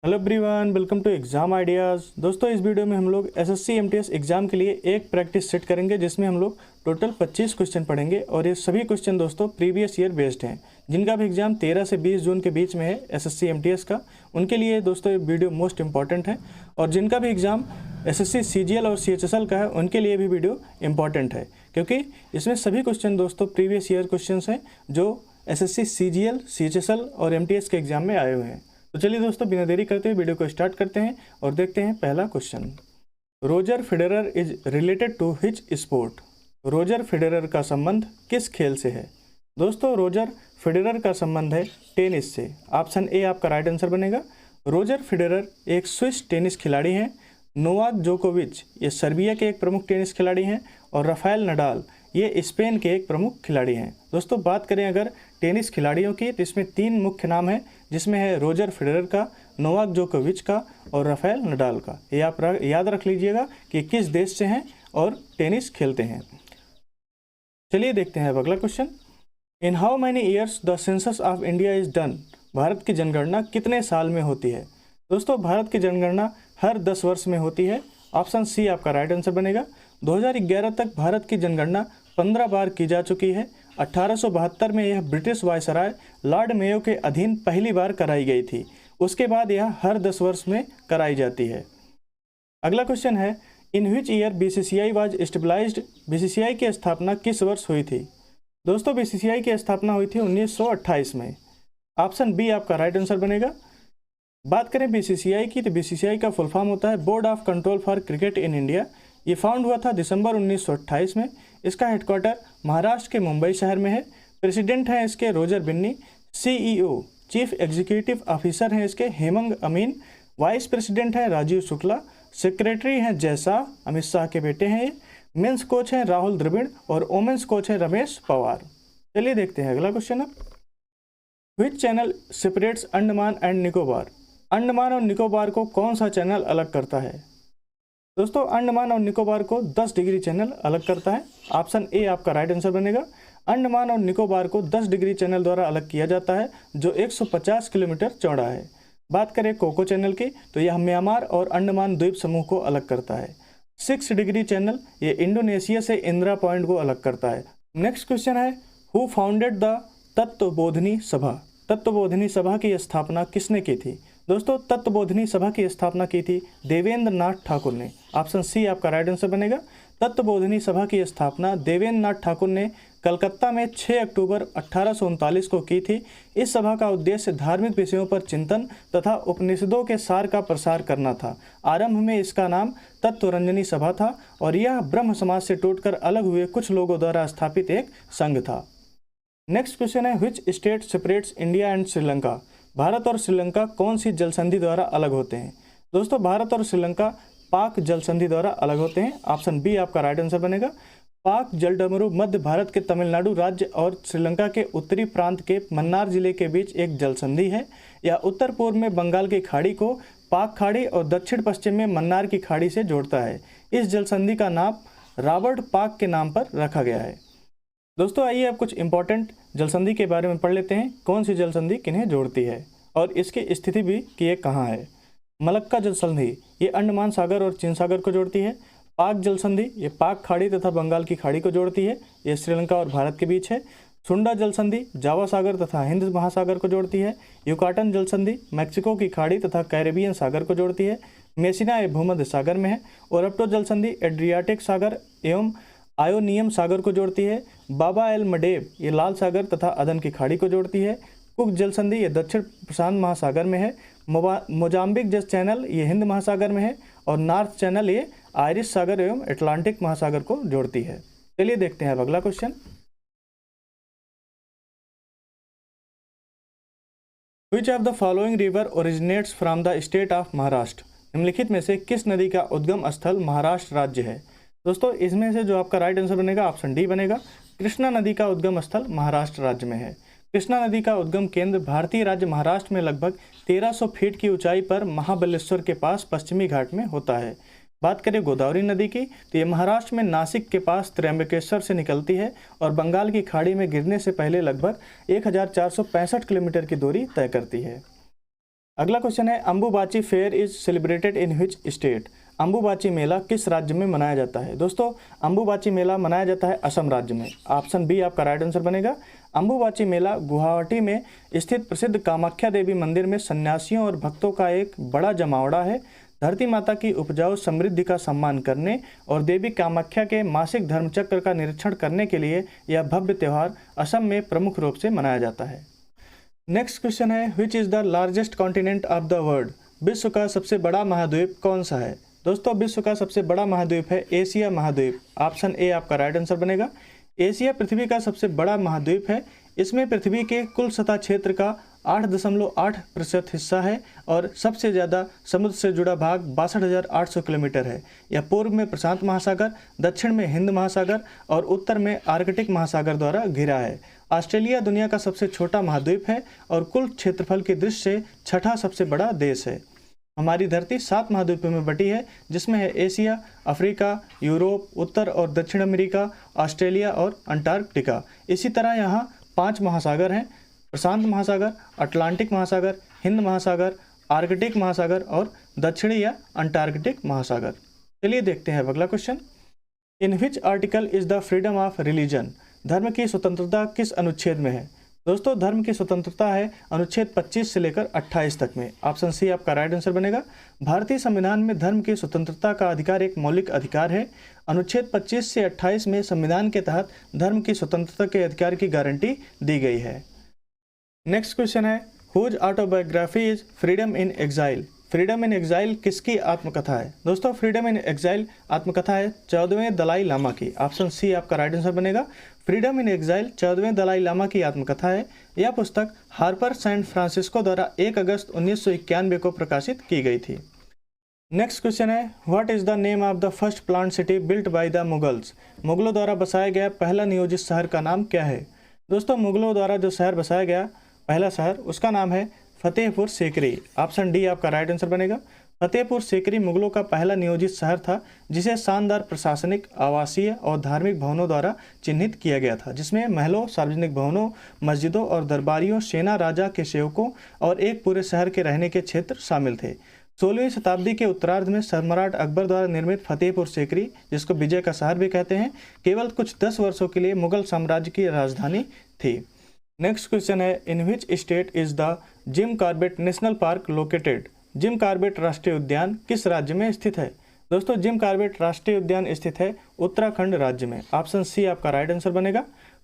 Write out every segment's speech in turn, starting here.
Hello everyone, welcome to exam ideas. दोस्तों, इस video में हम लोग एसएससी एमटीएस एग्जाम के लिए एक प्रैक्टिस सेट करेंगे जिसमें हम लोग टोटल 25 क्वेश्चन पढ़ेंगे और ये सभी क्वेश्चन दोस्तों प्रीवियस ईयर बेस्ड हैं। जिनका भी एग्जाम 13 से 20 जून के बीच में है एसएससी एमटीएस का, उनके लिए दोस्तों ये वीडियो मोस्ट इंपॉर्टेंट है। और जिनका भी एग्जाम एसएससी सीजीएल और सीएचएसएल का है उनके लिए भी वीडियो इंपॉर्टेंट है, क्योंकि इसमें सभी क्वेश्चन दोस्तों प्रीवियस ईयर क्वेश्चन हैं जो एसएससी सीजीएल, सीएचएसएल और एमटीएस के एग्जाम में आए हुए हैं। तो चलिए दोस्तों, बिना देरी करते हुए वीडियो को स्टार्ट करते हैं और देखते हैं पहला question. Roger Federer is related to which sport? Roger Federer का संबंध किस खेल से है? दोस्तों, रोजर फेडरर का संबंध है टेनिस से। ऑप्शन ए आपका राइट आंसर बनेगा। रोजर फेडरर एक स्विस टेनिस खिलाड़ी हैं। नोवाक जोकोविच ये सर्बिया के एक प्रमुख टेनिस खिलाड़ी हैं और राफेल नडाल ये स्पेन के एक प्रमुख खिलाड़ी हैं। दोस्तों, बात करें अगर टेनिस खिलाड़ियों की तो इसमें 3 मुख्य नाम हैं, जिसमें है रोजर फेडरर का, नोवाक जोकोविच का और राफेल नडाल का। ये आप याद रख लीजिएगा कि किस देश से हैं और टेनिस खेलते हैं। चलिए देखते हैं अब अगला question. In how many years the census of India is done? Bharat की जनगणना कितने साल में होती है? दोस्तों, भारत की जनगणना हर 10 वर्ष में होती है। ऑप्शन सी आपका राइट आंसर बनेगा। 2011 तक भारत की जनगणना 15 बार की जा चुकी है। 1872 में यह ब्रिटिश वायसराय लॉर्ड मेयो के अधीन पहली बार कराई गई थी। उसके बाद यह हर 10 वर्ष में कराई जाती है। अगला क्वेश्चन है, in which year BCCI was established? BCCI की स्थापना किस वर्ष हुई थी? दोस्तों, बीसीसीआई की स्थापना हुई थी 1928 में। ऑप्शन बी आपका राइट आंसर बनेगा। बात करें बीसीसीआई की तो बीसीसीआई का फुल फॉर्म होता है board of control for cricket in India. ये फाउंड हुआ था दिसंबर 1928 में। इसका हेडक्वार्टर महाराष्ट्र के मुंबई शहर में है। प्रेसिडेंट हैं इसके Roger Binny. CEO chief executive officer हैं इसके हेमंग अमीन। वाइस प्रेसिडेंट हैं राजीव शुक्ला। सेक्रेटरी हैं जय शाह, अमित शाह के बेटे हैं ये। मेंस कोच हैं राहुल द्रविड़ और वोमेंस कोच हैं रमेश पवार। चलिए देखते हैं अगला क्वेश्चन अब। Which channel separates Andaman and Nicobar? Andaman और निकोबार को कौन सा चैनल अलग करता है? दोस्तों, अंडमान और निकोबार को 10 डिग्री चैनल अलग करता है। ऑप्शन ए आपका राइट आंसर बनेगा। अंडमान और निकोबार को 10 डिग्री चैनल द्वारा अलग किया जाता है, जो 150 किलोमीटर चौड़ा है। बात करें कोको चैनल की तो यह म्यांमार और अंडमान द्वीप समूह को अलग करता है। 6 डिग्री चैनल ये इंडोनेशिया से इंदिरा पॉइंट को अलग करता है। नेक्स्ट क्वेश्चन है, हु फाउंडेड द तत्वबोधिनी सभा? तत्वबोधिनी सभा की स्थापना किसने की थी? दोस्तों, तत्वबोधिनी सभा की स्थापना की थी देवेंद्र नाथ ठाकुर ने। ऑप्शन सी आपका राइट आंसर बनेगा। तत्वबोधिनी सभा की स्थापना देवेंद्र नाथ ठाकुर ने कलकत्ता में 6 अक्टूबर 1839 को की थी। इस सभा का उद्देश्य धार्मिक विषयों पर चिंतन तथा उपनिषदों के सार का प्रसार करना था। आरंभ में इसका नाम तत्वरंजनी सभा था और यह ब्रह्म समाज से टूटकर अलग हुए कुछ लोगों द्वारा स्थापित एक संघ था। नेक्स्ट क्वेश्चन है, which state separates India and Sri Lanka? Bharat और श्रीलंका कौन सी जल संधि द्वारा अलग होते हैं? दोस्तों, भारत और श्रीलंका पाक जल संधि द्वारा अलग होते हैं। ऑप्शन बी आपका राइट आंसर बनेगा। पाक जलडमरू मध्य भारत के तमिलनाडु राज्य और श्रीलंका के उत्तरी प्रांत के मन्नार जिले के बीच एक जल संधि है। यह उत्तर पूर्व में बंगाल की खाड़ी को पाक खाड़ी और दक्षिण पश्चिम में मन्नार की खाड़ी से जोड़ता है। इस जल संधि का नाम रॉबर्ट पाक के नाम पर रखा गया है। दोस्तों, आइए अब कुछ इंपॉर्टेंट जल संधि के बारे में पढ़ लेते हैं। कौन सी जल संधि किन्हें जोड़ती है और इसकी स्थिति भी कि ये कहाँ है। मलक्का जल संधि ये अंडमान सागर और चीन सागर को जोड़ती है। पाक जल संधि ये पाक खाड़ी तथा बंगाल की खाड़ी को जोड़ती है, ये श्रीलंका और भारत के बीच है। सुंडा जल संधि जावा सागर तथा हिंद महासागर को जोड़ती है। युकाटन जल संधि मैक्सिको की खाड़ी तथा कैरेबियन सागर को जोड़ती है। मेसिना ये भूमध्य सागर में है। ओरप्टो जल संधि एड्रियाटिक सागर एवं आयोनियम सागर को जोड़ती है। बाबा एल मडेब ये लाल सागर तथा अदन की खाड़ी को जोड़ती है। कुक जल संधि ये दक्षिण प्रशांत महासागर में है। मोजाम्बिक जल चैनल ये हिंद महासागर में है और नॉर्थ चैनल ये आयरिश सागर एवं अटलांटिक महासागर को जोड़ती है। चलिए देखते हैं अब अगला question. Which of the following river originates from the state of Maharashtra? निम्नलिखित में से किस नदी का उद्गम स्थल महाराष्ट्र राज्य है? दोस्तों, इसमें से जो आपका राइट आंसर बनेगा ऑप्शन डी बनेगा। कृष्णा नदी का उद्गम स्थल महाराष्ट्र राज्य में है। कृष्णा नदी का उद्गम केंद्र भारतीय राज्य महाराष्ट्र में लगभग 1300 फीट की ऊंचाई पर महाबलेश्वर के पास पश्चिमी घाट में होता है। बात करें गोदावरी नदी की तो ये महाराष्ट्र में नासिक के पास त्र्यंबकेश्वर से निकलती है और बंगाल की खाड़ी में गिरने से पहले लगभग 1465 किलोमीटर की दूरी तय करती है। अगला क्वेश्चन है Ambubachi fair is celebrated in which state. Ambubachi मेला किस राज्य में मनाया जाता है। दोस्तों अंबुबाची मेला मनाया जाता है असम राज्य में। ऑप्शन बी आपका राइट आंसर बनेगा। अंबुबाची मेला गुवाहाटी में स्थित प्रसिद्ध कामाख्या देवी मंदिर में सन्यासियों और भक्तों का एक बड़ा जमावड़ा है। धरती माता की उपजाऊ समृद्धि का सम्मान करने और देवी कामाख्या के मासिक धर्मचक्र का निरीक्षण करने के लिए यह भव्य त्यौहार असम में प्रमुख रूप से मनाया जाता है। नेक्स्ट क्वेश्चन है which is the largest continent of the world. विश्व का सबसे बड़ा महाद्वीप कौन सा है। दोस्तों विश्व का सबसे बड़ा महाद्वीप है एशिया महाद्वीप। ऑप्शन ए आपका राइट आंसर बनेगा। एशिया पृथ्वी का सबसे बड़ा महाद्वीप है। इसमें पृथ्वी के कुल सतह क्षेत्र का 8.8% हिस्सा है और सबसे ज़्यादा समुद्र से जुड़ा भाग 62,800 किलोमीटर है। यह पूर्व में प्रशांत महासागर, दक्षिण में हिंद महासागर और उत्तर में आर्कटिक महासागर द्वारा घिरा है। ऑस्ट्रेलिया दुनिया का सबसे छोटा महाद्वीप है और कुल क्षेत्रफल की दृष्टि से छठा सबसे बड़ा देश है। हमारी धरती 7 महाद्वीपों में बटी है जिसमें है एशिया, अफ्रीका, यूरोप, उत्तर और दक्षिण अमेरिका, ऑस्ट्रेलिया और अंटार्कटिका। इसी तरह यहाँ 5 महासागर हैं, प्रशांत महासागर, अटलांटिक महासागर, हिंद महासागर, आर्कटिक महासागर और दक्षिणी या अंटार्कटिक महासागर। चलिए देखते हैं अगला question. In which article is the freedom of religion. धर्म की स्वतंत्रता किस अनुच्छेद में है। दोस्तों धर्म की स्वतंत्रता है अनुच्छेद 25 से लेकर 28 तक में। ऑप्शन सी आपका राइट आंसर बनेगा। भारतीय संविधान में धर्म की स्वतंत्रता का अधिकार एक मौलिक अधिकार है। अनुच्छेद 25 से 28 में संविधान के तहत धर्म की स्वतंत्रता के अधिकार की गारंटी दी गई है। नेक्स्ट क्वेश्चन है whose autobiography is freedom in exile. Freedom in exile किसकी आत्मकथा है। दोस्तों फ्रीडम इन एग्जाइल आत्मकथा है 14वें दलाई लामा की। ऑप्शन सी आपका राइट आंसर बनेगा। फ्रीडम इन एग्जाइल 14वें दलाई लामा की आत्मकथा है। यह पुस्तक हार्पर सैन फ्रांसिस्को द्वारा 1 अगस्त 1991 को प्रकाशित की गई थी। नेक्स्ट क्वेश्चन है what is the name of the first plant city built by the Mughals. मुगलों द्वारा बसाया गया पहला नियोजित शहर का नाम क्या है। दोस्तों मुगलों द्वारा जो शहर बसाया गया पहला शहर उसका नाम है फतेहपुर सीकरी। ऑप्शन डी आपका राइट आंसर बनेगा। फतेहपुर सीकरी मुगलों का पहला नियोजित शहर था जिसे शानदार प्रशासनिक, आवासीय और धार्मिक भवनों द्वारा चिन्हित किया गया था, जिसमें महलों, सार्वजनिक भवनों, मस्जिदों और दरबारियों, सेना, राजा के सेवकों और एक पूरे शहर के रहने के क्षेत्र शामिल थे। 16वीं शताब्दी के उत्तरार्ध में सम्राट अकबर द्वारा निर्मित फतेहपुर सीकरी, जिसको विजय का शहर भी कहते हैं, केवल कुछ 10 वर्षों के लिए मुगल साम्राज्य की राजधानी थी। नेक्स्ट क्वेश्चन है in which state is the Jim Corbett National Park located. Jim Corbett राष्ट्रीय उद्यान किस राज्य में स्थित है। दोस्तों जिम कॉर्बेट राष्ट्रीय उद्यान स्थित है उत्तराखंड राज्य में। ऑप्शन सी आपका राइट आंसर बनेगा।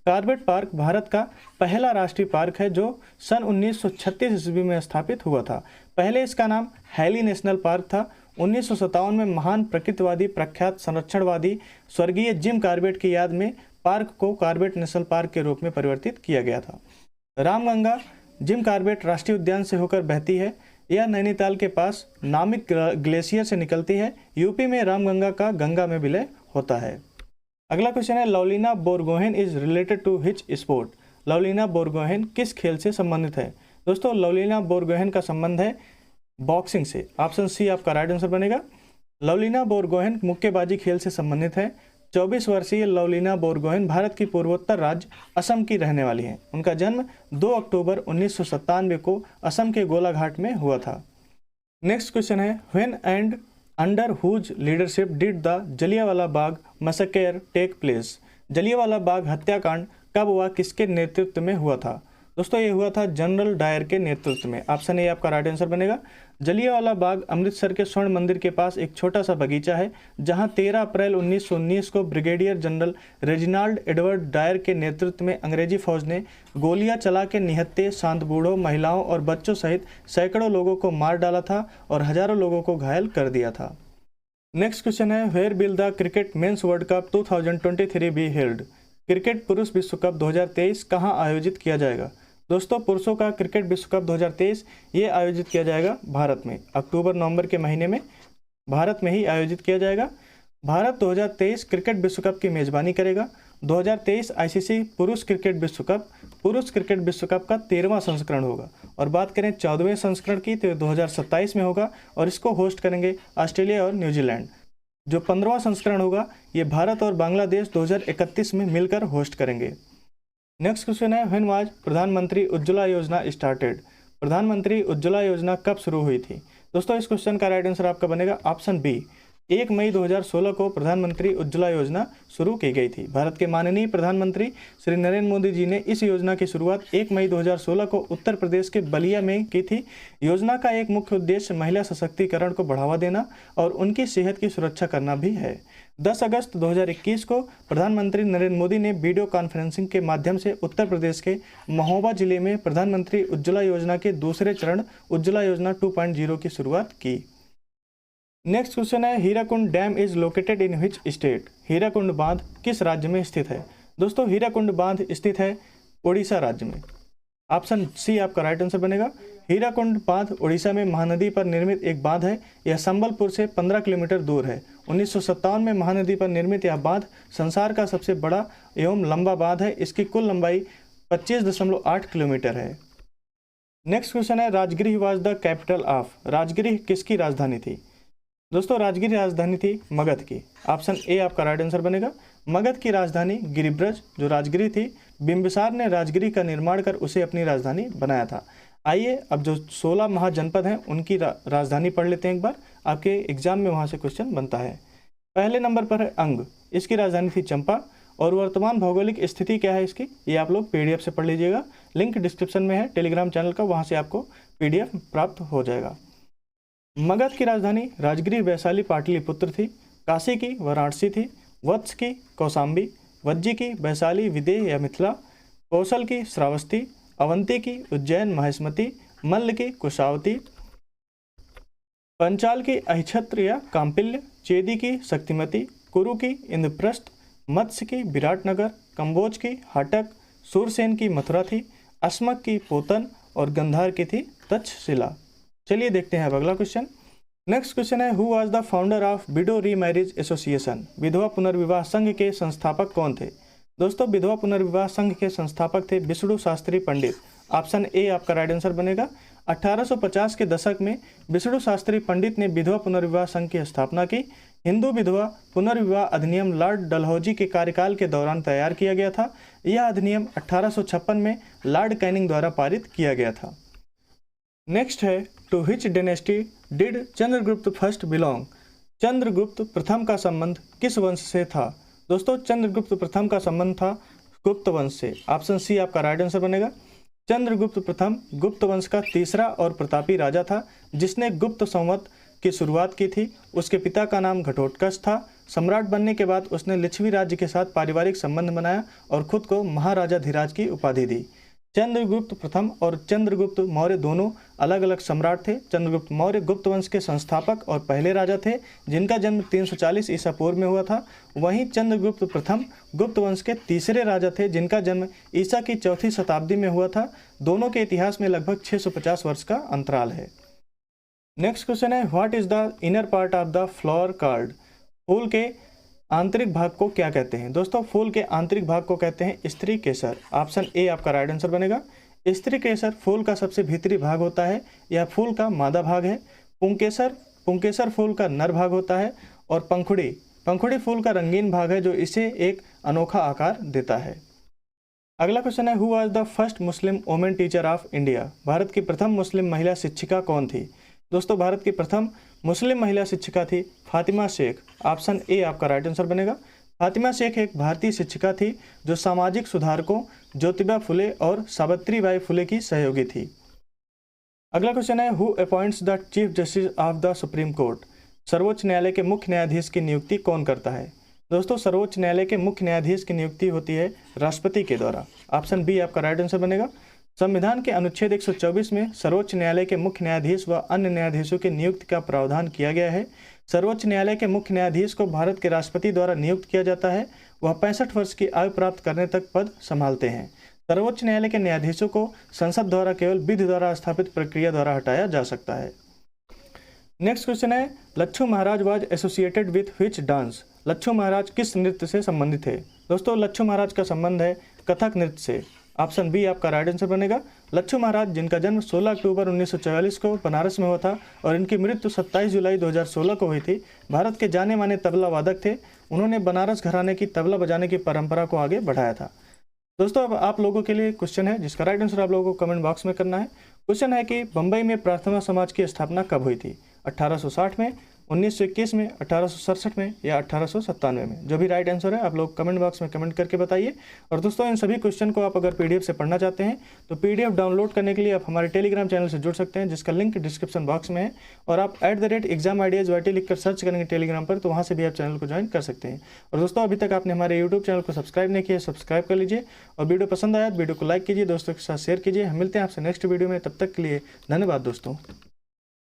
कॉर्बेट पार्क भारत का पहला राष्ट्रीय पार्क है जो सन 1936 ईस्वी में स्थापित हुआ था। पहले इसका नाम हैली नेशनल पार्क था। 1957 में महान प्रकृतिवादी, प्रख्यात संरक्षणवादी स्वर्गीय जिम कॉर्बेट की याद में पार्क को कॉर्बेट नेशनल पार्क के रूप में परिवर्तित किया गया था। रामगंगा जिम कॉर्बेट राष्ट्रीय उद्यान से होकर बहती है। यह नैनीताल के पास नामिक ग्लेशियर से निकलती है। यूपी में रामगंगा का गंगा में विलय होता है। अगला क्वेश्चन है Lovlina Borgohain is related to which sport. Lovlina Borgohain किस खेल से संबंधित है। दोस्तों लवलीना बोरगोहेन का संबंध है बॉक्सिंग से। ऑप्शन सी आपका राइट आंसर बनेगा। लवलीना बोरगोहेन मुक्केबाजी खेल से संबंधित है। 24 वर्षीय लवलीना बोरगोहेन भारत की पूर्वोत्तर राज्य असम की रहने वाली हैं। उनका जन्म 2 अक्टूबर 1997 को असम के गोलाघाट में हुआ था। नेक्स्ट क्वेश्चन है when and under whose leadership did the Jallianwala Bagh massacre take place. Jallianwala Bagh हत्याकांड कब हुआ, किसके नेतृत्व में हुआ था। दोस्तों ये हुआ था जनरल डायर के नेतृत्व में। ऑप्शन ए आपका राइट आंसर बनेगा। जलियांवाला बाग अमृतसर के स्वर्ण मंदिर के पास एक छोटा सा बगीचा है जहां 13 अप्रैल 1919 को brigadier general Reginald Edward Dyer के नेतृत्व में अंग्रेजी फौज ने गोलियां चला के निहत्थे, शांत बूढ़ों, महिलाओं और बच्चों सहित सैकड़ों लोगों को मार डाला था और हजारों लोगों को घायल कर दिया था। नेक्स्ट क्वेश्चन है where will the cricket men's world cup 2023 be held. Cricket पुरुष विश्व कप 2023 कहाँ आयोजित किया जाएगा। दोस्तों पुरुषों का क्रिकेट विश्व कप 2023 ये आयोजित किया जाएगा भारत में। अक्टूबर-नवंबर के महीने में भारत में ही आयोजित किया जाएगा। भारत 2023 क्रिकेट विश्व कप की मेजबानी करेगा। 2023 आईसीसी पुरुष क्रिकेट विश्व कप का 13वां संस्करण होगा। और बात करें 14वें संस्करण की तो 2027 में होगा और इसको होस्ट करेंगे ऑस्ट्रेलिया और न्यूजीलैंड। जो 15वां संस्करण होगा ये भारत और बांग्लादेश 2031 में मिलकर होस्ट करेंगे। नेक्स्ट क्वेश्चन है व्हेन वाज प्रधानमंत्री उज्ज्वला योजना स्टार्टेड। प्रधानमंत्री उज्ज्वला योजना कब शुरू हुई थी? दोस्तों इस क्वेश्चन का राइट आंसर आपका बनेगा ऑप्शन बी, 1 मई 2016 को प्रधानमंत्री उज्ज्वला योजना शुरू की गई थी। भारत के माननीय प्रधानमंत्री श्री नरेंद्र मोदी जी ने इस योजना की शुरुआत 1 मई 2016 को उत्तर प्रदेश के बलिया में की थी। योजना का एक मुख्य उद्देश्य महिला सशक्तिकरण को बढ़ावा देना और उनकी सेहत की सुरक्षा करना भी है। 10 अगस्त 2021 को प्रधानमंत्री नरेंद्र मोदी ने वीडियो कॉन्फ्रेंसिंग के माध्यम से उत्तर प्रदेश के महोबा जिले में प्रधानमंत्री उज्ज्वला योजना के दूसरे चरण उज्ज्वला योजना 2.0 की शुरुआत की। नेक्स्ट क्वेश्चन है, Hirakud dam is located in which state? Hirakud बांध किस राज्य में स्थित है? दोस्तों हीराकुंड बांध स्थित है उड़ीसा राज्य में। ऑप्शन सी आपका राइट आंसर बनेगा। हीराकुंड बांध उड़ीसा में महानदी पर निर्मित एक बांध है। यह संबलपुर से 15 किलोमीटर दूर है। 1957 में महानदी पर निर्मित यह बांध संसार का सबसे बड़ा एवं लंबा बांध है। इसकी कुल लंबाई 25.8 किलोमीटर है। नेक्स्ट क्वेश्चन है, Rajagiri was the capital of? Rajagiri किसकी राजधानी थी? दोस्तों राजगिरी राजधानी थी मगध की। ऑप्शन ए आपका राइट आंसर बनेगा। मगध की राजधानी गिरिब्रज जो राजगिरी थी, बिंबिसार ने राजगिरी का निर्माण कर उसे अपनी राजधानी बनाया था। आइए अब जो 16 महाजनपद हैं उनकी राजधानी पढ़ लेते हैं एक बार, आपके एग्जाम में वहाँ से क्वेश्चन बनता है। पहले नंबर पर है अंग, इसकी राजधानी थी चंपा। और वर्तमान भौगोलिक स्थिति क्या है इसकी, ये आप लोग PDF से पढ़ लीजिएगा। लिंक डिस्क्रिप्शन में है टेलीग्राम चैनल का, वहाँ से आपको PDF प्राप्त हो जाएगा। मगध की राजधानी राजगिरी वैशाली पाटलिपुत्र थी। काशी की वाराणसी थी। वत्स की कौशाम्बी। वज्जी की वैशाली विदेह या मिथिला। कौशल की श्रावस्ती। अवंती की उज्जैन महेशमती। मल्ल की कुशावती। पंचाल की अहिछत्र या काम्पिल्य। चेदी की शक्तिमती। कुरु की इंद्रप्रस्थ। मत्स्य की विराटनगर। कंबोज की हाटक। सूरसेन की मथुरा थी। अस्मक की पोतन और गंधार की थी तक्षशिला। चलिए देखते हैं अब अगला क्वेश्चन। नेक्स्ट क्वेश्चन है, who was the founder of window remarriage association? विधवा पुनर्विवाह संघ के संस्थापक कौन थे? दोस्तों विधवा पुनर्विवाह संघ के संस्थापक थे विष्णु शास्त्री पंडित। ऑप्शन ए आपका राइट आंसर बनेगा। 1850 के दशक में विष्णु शास्त्री पंडित ने विधवा पुनर्विवाह संघ की स्थापना की। हिंदू विधवा पुनर्विवाह अधिनियम लॉर्ड डलहौजी के कार्यकाल के दौरान तैयार किया गया था। यह अधिनियम 1856 में लॉर्ड कैनिंग द्वारा पारित किया गया था। नेक्स्ट है, to which dynasty did Chandragupta first belong? Chandragupta प्रथम का संबंध किस वंश से था? दोस्तों चंद्रगुप्त प्रथम का संबंध था गुप्त वंश से। ऑप्शन सी आपका राइट आंसर बनेगा। चंद्रगुप्त प्रथम गुप्त वंश का तीसरा और प्रतापी राजा था जिसने गुप्त संवत की शुरुआत की थी। उसके पिता का नाम घटोत्कच था। सम्राट बनने के बाद उसने लिच्छवी राज्य के साथ पारिवारिक संबंध बनाया और खुद को महाराजा धीराज की उपाधि दी। चंद्रगुप्त प्रथम और चंद्रगुप्त मौर्य दोनों अलग अलग सम्राट थे। चंद्रगुप्त मौर्य गुप्त वंश के संस्थापक और पहले राजा थे जिनका जन्म 340 ईसा पूर्व में हुआ था। वहीं चंद्रगुप्त प्रथम गुप्त वंश के तीसरे राजा थे जिनका जन्म ईसा की 4वीं शताब्दी में हुआ था। दोनों के इतिहास में लगभग 650 वर्ष का अंतराल है। नेक्स्ट क्वेश्चन है, what is the inner part of the flower called? फूल के आंतरिक भाग को क्या कहते हैं? दोस्तों फूल के आंतरिक भाग को कहते हैं स्त्री केसर। ऑप्शन ए आपका राइट आंसर बनेगा। स्त्री केसर फूल का सबसे भीतरी भाग होता है। यह फूल का मादा भाग है। पुंकेसर फूल का नर भाग होता है। और पंखुड़ी फूल का रंगीन भाग है जो इसे एक अनोखा आकार देता है। अगला क्वेश्चन है, who was the first Muslim women teacher of India? Bharat की प्रथम मुस्लिम महिला शिक्षिका कौन थी? दोस्तों भारत की प्रथम मुस्लिम महिला शिक्षिका थी फातिमा शेख। ऑप्शन ए आपका राइट आंसर बनेगा। फातिमा शेख एक भारतीय शिक्षिका थी जो सामाजिक सुधारकों ज्योतिबा फुले और सावित्रीबाई फुले की सहयोगी थी। अगला क्वेश्चन है, who appoints the chief justice of the supreme court? सर्वोच्च न्यायालय के मुख्य न्यायाधीश की नियुक्ति कौन करता है? दोस्तों सर्वोच्च न्यायालय के मुख्य न्यायाधीश की नियुक्ति होती है राष्ट्रपति के द्वारा। ऑप्शन बी आपका राइट आंसर बनेगा। संविधान के अनुच्छेद 124 में सर्वोच्च न्यायालय के मुख्य न्यायाधीश व अन्य न्यायाधीशों की नियुक्ति का प्रावधान किया गया है। सर्वोच्च न्यायालय के मुख्य न्यायाधीश को भारत के राष्ट्रपति द्वारा नियुक्त किया जाता है। वह 65 वर्ष की आयु प्राप्त करने तक पद संभालते हैं। सर्वोच्च न्यायालय के न्यायाधीशों को संसद द्वारा केवल विधि द्वारा स्थापित प्रक्रिया द्वारा हटाया जा सकता है। नेक्स्ट क्वेश्चन है, Lachhu Maharaj was associated with which dance? Lachhu Maharaj किस नृत्य से संबंधित है? दोस्तों लच्छू महाराज का संबंध है कथक नृत्य से। ऑप्शन बी आपका राइट आंसर बनेगा। लच्छू महाराज जिनका जन्म 16 अक्टूबर 1944 को बनारस में हुआ था और इनकी मृत्यु 27 जुलाई 2016 को हुई थी, भारत के जाने माने तबला वादक थे। उन्होंने बनारस घराने की तबला बजाने की परंपरा को आगे बढ़ाया था। दोस्तों अब आप लोगों के लिए क्वेश्चन है जिसका राइट आंसर आप लोगों को कमेंट बॉक्स में करना है। क्वेश्चन है कि बम्बई में प्रार्थना समाज की स्थापना कब हुई थी? 1860 में, 1921 में, 1867 में या 1897 में? जो भी राइट आंसर है आप लोग कमेंट बॉक्स में कमेंट करके बताइए। और दोस्तों इन सभी क्वेश्चन को आप अगर पीडीएफ से पढ़ना चाहते हैं तो पीडीएफ डाउनलोड करने के लिए आप हमारे टेलीग्राम चैनल से जुड़ सकते हैं, जिसका लिंक डिस्क्रिप्शन बॉक्स में है। और आप @examideas लिखकर सर्च करेंगे टेलीग्राम पर, तो वहाँ से भी आप चैनल को ज्वाइन कर सकते हैं। और दोस्तों अभी तक आपने हमारे यूट्यूब चैनल को सब्सक्राइब नहीं किया, सब्सक्राइब कर लीजिए। और वीडियो पसंद आया तो वीडियो को लाइक कीजिए, दोस्तों के साथ शेयर कीजिए। हम मिलते हैं आपसे नेक्स्ट वीडियो में, तब तक के लिए धन्यवाद दोस्तों।